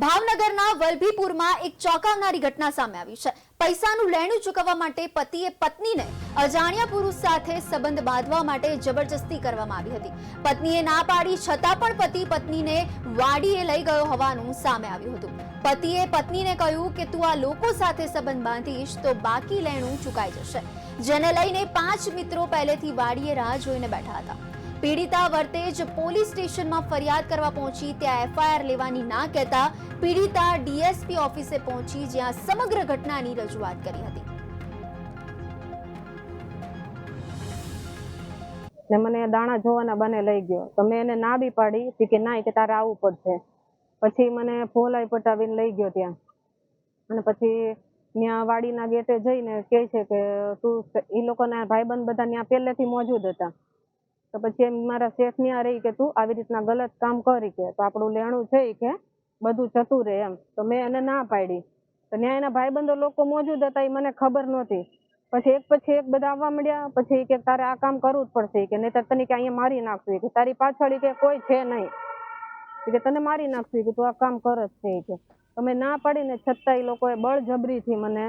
ભાવનગરના વલભીપુરમાં એક ચોંકાવનારી ઘટના સામે આવી છે। પૈસાનું લેણું ચૂકવવા માટે પતિએ પત્નીને અજાણ્યા પુરુષ સાથે સંબંધ બાંધવા માટે જબરજસ્તી કરવામાં આવી હતી। પત્નીએ ના પાડી છતાં પણ પતિ પત્નીને વાડીએ લઈ ગયો હોવાનું સામે આવ્યું હતું। પતિએ પત્નીને કહ્યું કે તું આ લોકો સાથે સંબંધ બાંધીશ તો બાકી લેણું ચૂકાઈ જશે, જેને લઈને 5 મિત્રો પહેલેથી વાડીએ રાહ જોઈને બેઠા હતા। પીડિતા વર્તેજ પોલીસ સ્ટેશનમાં ફરિયાદ કરવા પહોંચી ત્યાં એફઆઈઆર લેવાની ના કહેતા પીડિતા ડીએસપી ઓફિસે પહોંચી જ્યાં સમગ્ર ઘટનાની રજૂઆત કરી હતી। ને મને દાણા જોવાના બને લઈ ગયો તો મેં એને ના બી પાડી કે ના, કે તારે આવવું પડશે। પછી મને ફોલાઈ પટાવીને લઈ ગયો ત્યાં, અને પછી ત્યાં વાડીના ગેટે જઈને કહે છે કે તું, એ લોકોના ભાઈબંધ બધા ત્યાં પહેલેથી મોજૂદ હતા। તો પછી એમ મારા શેઠ ત્યાં રહી કે તું આવી રીતના ગલત કામ કરી કે તો આપણું લેણું છે કે બધું જતું રહે એમ। તો મેં એને ના પાડી તો ત્યાં એના ભાઈબંધો લોકો મોજૂદ હતા, એ મને ખબર નહોતી। પછી એક બધા આવવા મળ્યા। પછી કે તારે આ કામ કરવું જ પડશે કે નહીં તને કે અહીંયા મારી નાખશું કે તારી પાછળ કે કોઈ છે નહીં કે તને મારી નાખશું કે તું આ કામ કર જ છે કે। તો મેં ના પાડીને છતાં એ લોકોએ બળજબરીથી મને